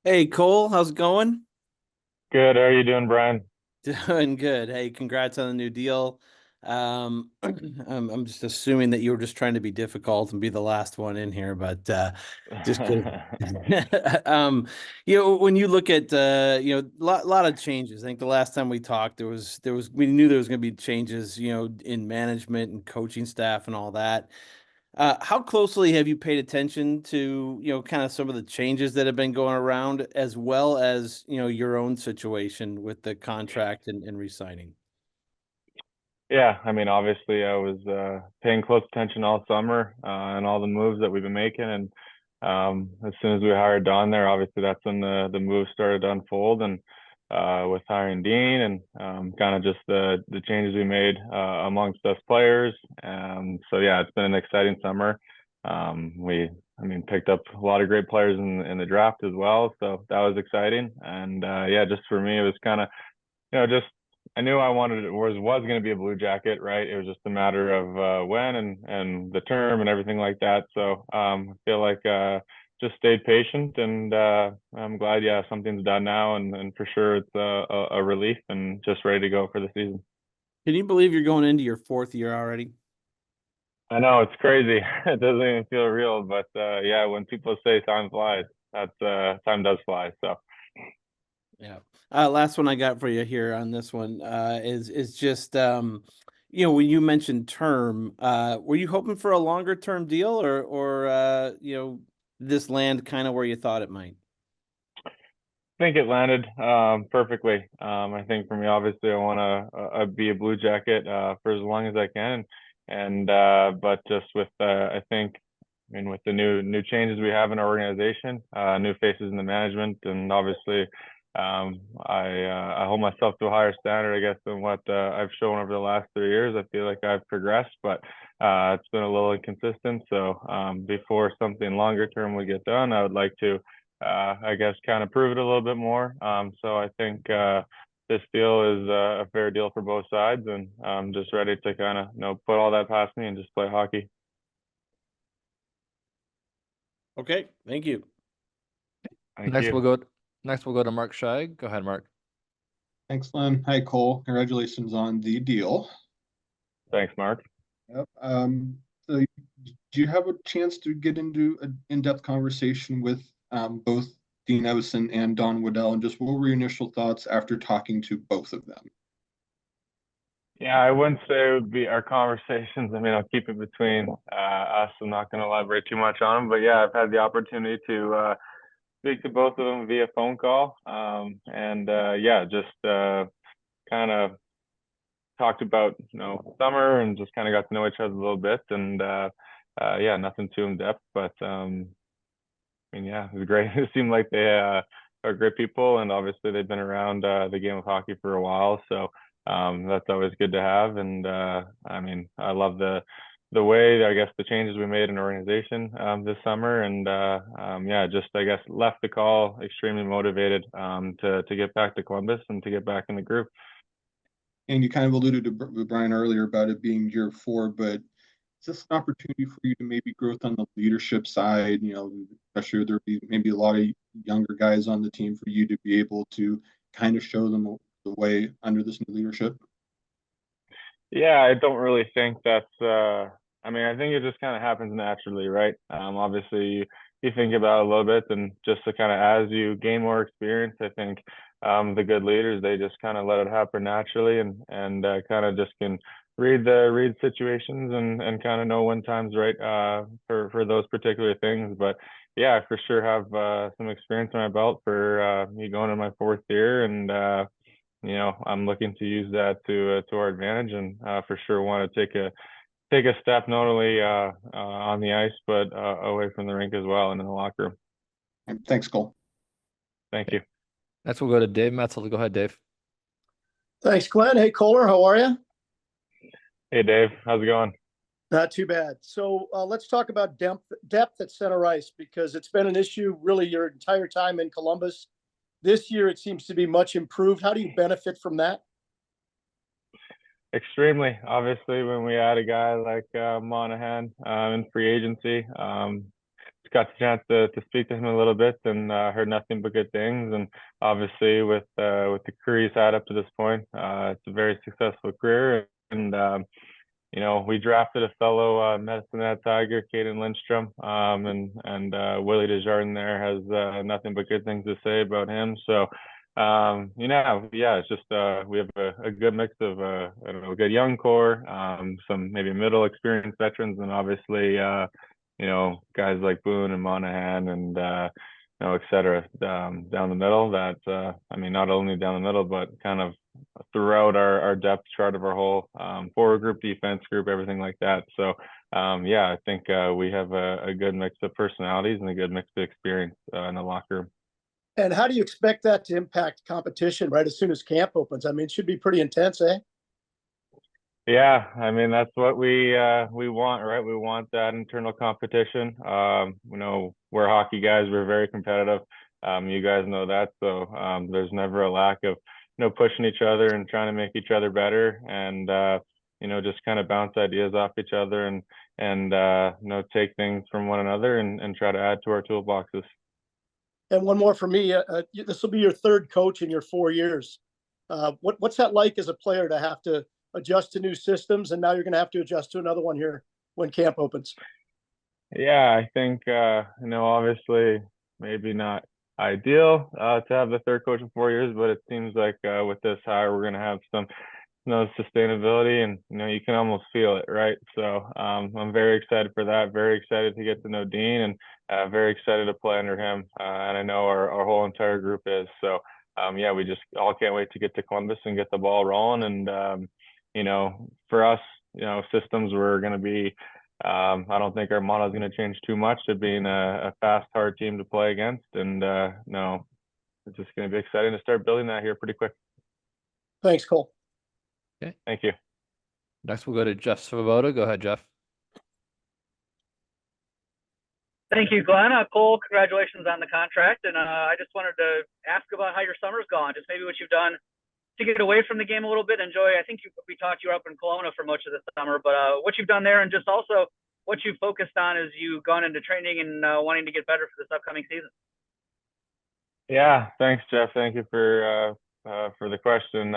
Hey Cole, how's it going? Good. How are you doing, Brian? Doing good. Hey, congrats on the new deal. I'm just assuming that you were just trying to be difficult and be the last one in here, but just kidding. Um, when you look at lot of changes. I think the last time we talked, there was we knew there was going to be changes, in management and coaching staff and all that. How closely have you paid attention to, kind of some of the changes that have been going around, as well as, your own situation with the contract and re-signing? Yeah, I mean, obviously, I was paying close attention all summer and all the moves that we've been making. And as soon as we hired Don there, obviously that's when the moves started to unfold. And with hiring Dean and kind of just the changes we made amongst us players. So yeah, it's been an exciting summer. I mean, picked up a lot of great players in the draft as well. So that was exciting. And yeah, just for me, it was kind of just I knew I wanted it was going to be a Blue Jacket, right? It was just a matter of when and the term and everything like that. So I feel like just stayed patient, and I'm glad, yeah, something's done now, and for sure it's a relief and just ready to go for the season. Can you believe you're going into your fourth year already? I know it's crazy. It doesn't even feel real, but yeah, when people say time flies, that's time does fly. So. Yeah. Last one I got for you here on this one is just when you mentioned term, were you hoping for a longer term deal, or this land kind of where you thought it might? Think it landed perfectly. I think for me, obviously, I want to be a Blue Jacket for as long as I can, and but just with I think, I mean, with the new changes we have in our organization, new faces in the management, and obviously, I hold myself to a higher standard, I guess, than what I've shown over the last 3 years. I feel like I've progressed, but it's been a little inconsistent. So before something longer term would get done, I would like to I guess kind of prove it a little bit more. So I think this deal is a fair deal for both sides, and I'm just ready to kind of put all that past me and just play hockey. Okay, thank you. Thank Next you. we'll go next we'll go to Mark Scheig. Go ahead, Mark. Excellent. Hi, Cole. Congratulations on the deal. Thanks, Mark. Yep. So do you have a chance to get into an in-depth conversation with both Dean Evison and Don Waddell, and just what were your initial thoughts after talking to both of them? Yeah, I wouldn't say it would be our conversations. I mean, I'll keep it between us. I'm not going to elaborate too much on them, but yeah, I've had the opportunity to speak to both of them via phone call, and yeah, just kind of talked about summer and just kind of got to know each other a little bit, and yeah, nothing too in depth, but I mean, yeah, it was great. It seemed like they are great people, and obviously they've been around the game of hockey for a while, so that's always good to have. And I mean, I love the way, I guess, the changes we made in the organization this summer, and yeah, just I guess left the call extremely motivated to get back to Columbus and to get back in the group. And you kind of alluded to Brian earlier about it being year four, but is this an opportunity for you to maybe growth on the leadership side? Especially there be maybe a lot of younger guys on the team for you to be able to kind of show them the way under this new leadership. Yeah, I don't really think that's I mean, I think it just kind of happens naturally, right? Obviously you think about it a little bit, and just to kind of as you gain more experience, I think the good leaders, they just kind of let it happen naturally, and kind of just can read situations, and kind of know when time's right for those particular things. But yeah, I for sure have some experience in my belt for me going in my fourth year, and I'm looking to use that to our advantage, and for sure want to take a step not only on the ice, but away from the rink as well and in the locker room. And thanks, Cole. Thank you. Next we'll go to Dave Metzel. Go ahead, Dave. Thanks, Glenn. Hey, Kohler, how are you? Hey, Dave, how's it going? Not too bad. So let's talk about depth at center ice, because it's been an issue really your entire time in Columbus. This year, it seems to be much improved. How do you benefit from that? Extremely. Obviously, when we add a guy like Monahan in free agency, it's got the chance to speak to him a little bit and heard nothing but good things. And obviously with the career he's had up to this point, it's a very successful career. And you know, we drafted a fellow Medicine Hat Tiger, Caden Lindstrom, and Willie Desjardins there has nothing but good things to say about him. So, you know, yeah, it's just we have a good mix of I don't know, a good young core, some maybe middle experienced veterans, and obviously you know, guys like Boone and Monahan and you know, et cetera, down the middle. That I mean, not only down the middle, but kind of throughout our depth chart of our whole forward group, defense group, everything like that. So yeah, I think we have a good mix of personalities and a good mix of experience in the locker room. And how do you expect that to impact competition right as soon as camp opens? I mean, it should be pretty intense, eh? Yeah, I mean that's what we want, right? We want that internal competition. You know, we're hockey guys, we're very competitive. You guys know that, so there's never a lack of, you know, pushing each other and trying to make each other better, and you know, just kind of bounce ideas off each other and you know, take things from one another and try to add to our toolboxes. And one more for me. This will be your third coach in your 4 years. What's that like as a player to have to adjust to new systems, and now you're going to have to adjust to another one here when camp opens? Yeah, I think you know, obviously maybe not ideal to have the third coach in 4 years, but it seems like with this hire we're going to have some, you know, sustainability, and you know, you can almost feel it, right? So I'm very excited for that. Very excited to get to know Dean, and very excited to play under him. And I know our whole entire group is. So yeah, we just all can't wait to get to Columbus and get the ball rolling. And you know, for us, you know, systems were going to be. I don't think our model is going to change too much to being a fast, hard team to play against. And no, it's just going to be exciting to start building that here pretty quick. Thanks, Cole. Okay. Thank you. Next, we'll go to Jeff Svoboda. Go ahead, Jeff. Thank you, Glenn. Cole, congratulations on the contract. And I just wanted to ask about how your summer's gone, just maybe what you've done to get away from the game a little bit. Enjoy. I think we talked you were up in Kelowna for much of the summer, but what you've done there, and just also what you've focused on as you've gone into training and wanting to get better for this upcoming season. Yeah, thanks, Jeff. Thank you for the question.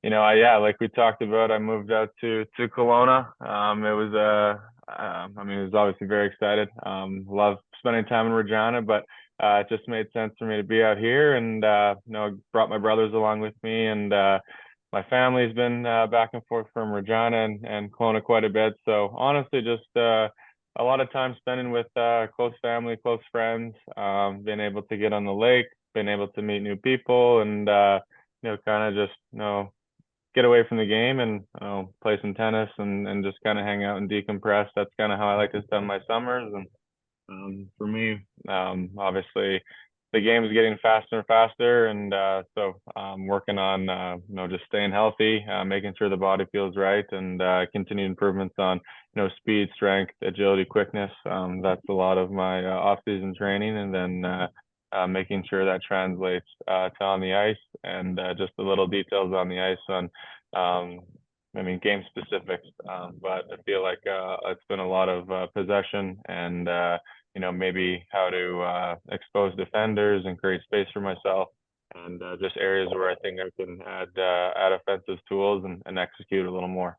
You know, yeah, like we talked about, I moved out to Kelowna. It was I mean, it was obviously very excited. Love spending time in Regina, but it just made sense for me to be out here, and you know, brought my brothers along with me, and my family's been back and forth from Regina and Kelowna quite a bit. So honestly, just a lot of time spending with close family, close friends, being able to get on the lake, being able to meet new people, and you know, kind of just, you know, get away from the game and, you know, play some tennis and just kind of hang out and decompress. That's kind of how I like to spend my summers. And for me, obviously the game is getting faster and faster, and so I'm working on you know, just staying healthy, making sure the body feels right, and continued improvements on, you know, speed, strength, agility, quickness. That's a lot of my off-season training, and then making sure that translates to on the ice, and just the little details on the ice on I mean, game specifics, but I feel like it's been a lot of possession and you know, maybe how to expose defenders and create space for myself, and just areas where I think I can add offensive tools and execute a little more.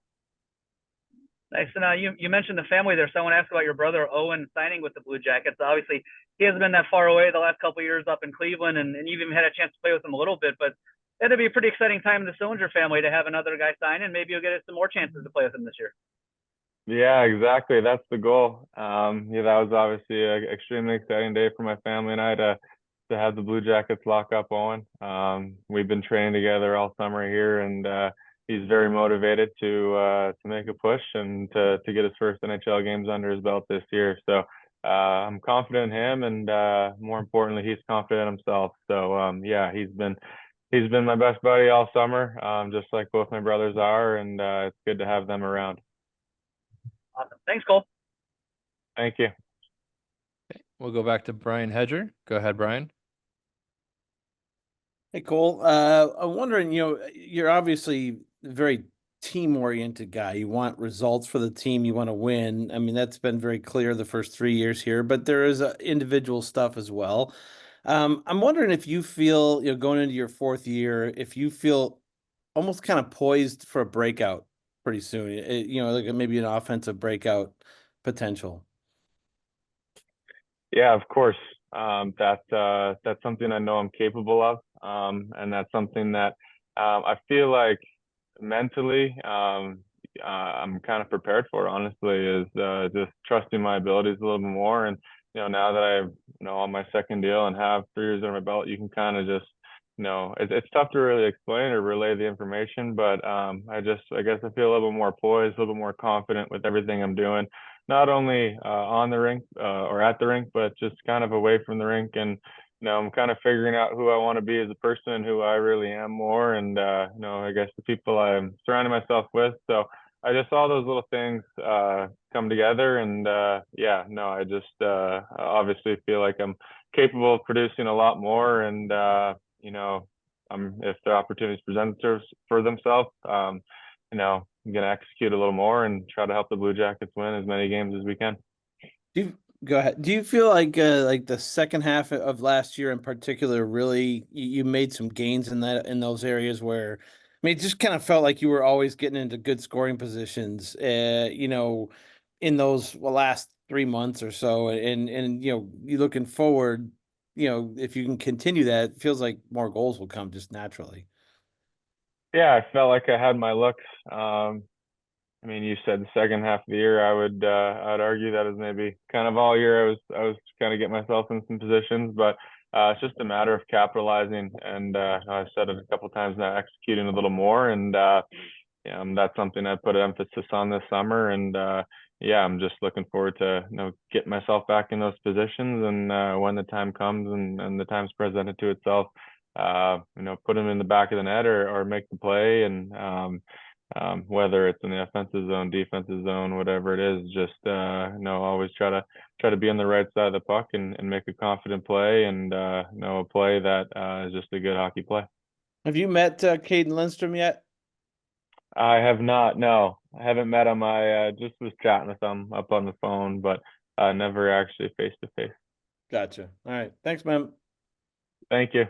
Nice. And you mentioned the family there. So I want to ask about your brother Owen signing with the Blue Jackets. Obviously, he hasn't been that far away the last couple of years up in Cleveland, and you've even had a chance to play with him a little bit. But that'd be a pretty exciting time in the Sillinger family to have another guy sign, and maybe you'll get some more chances to play with him this year. Yeah, exactly. That's the goal. Yeah, that was obviously an extremely exciting day for my family and I to have the Blue Jackets lock up Owen. We've been training together all summer here, and he's very motivated to make a push and to get his first NHL games under his belt this year. So I'm confident in him, and more importantly, he's confident in himself. So yeah, he's been my best buddy all summer, just like both my brothers are, and it's good to have them around. Awesome. Thanks, Cole. Thank you. Okay. We'll go back to Brian Hedger. Go ahead, Brian. Hey, Cole. I'm wondering, you know, you're obviously very team-oriented guy. You want results for the team. You want to win. I mean, that's been very clear the first 3 years here, but there is individual stuff as well. I'm wondering if you feel, going into your fourth year, if you feel almost kind of poised for a breakout pretty soon, like maybe an offensive breakout potential. Yeah, of course. That's something I know I'm capable of. And that's something that I feel like mentally I'm kind of prepared for, honestly, is just trusting my abilities a little bit more. And, now that I've, on my second deal and have 3 years under my belt, you can kind of just, it's tough to really explain or relay the information, but I guess I feel a little bit more poised, a little bit more confident with everything I'm doing, not only on the rink or at the rink, but just kind of away from the rink. And I'm kind of figuring out who I want to be as a person and who I really am more. And, I guess the people I'm surrounding myself with. So I just saw those little things come together. And I just obviously feel like I'm capable of producing a lot more. And, if the opportunities present for themselves, I'm going to execute a little more and try to help the Blue Jackets win as many games as we can. Go ahead. Do you feel like the second half of last year in particular, really you made some gains in those areas where, I mean, it just kind of felt like you were always getting into good scoring positions, in those last 3 months or so, and you looking forward, if you can continue that, it feels like more goals will come just naturally. Yeah, I felt like I had my looks. I mean, you said the second half of the year. I'd argue that is maybe kind of all year. I was kind of getting myself in some positions, but it's just a matter of capitalizing. And I've said it a couple times now, executing a little more. And that's something I put emphasis on this summer. And I'm just looking forward to getting myself back in those positions. And when the time comes and the time's presented to itself, put them in the back of the net or make the play. And whether it's in the offensive zone, defensive zone, whatever it is, just always try to be on the right side of the puck and make a confident play and a play that is just a good hockey play. Have you met Caden Lindstrom yet? I have not. No, I haven't met him. I just was chatting with him up on the phone, but never actually face to face. Gotcha. All right. Thanks, man. Thank you.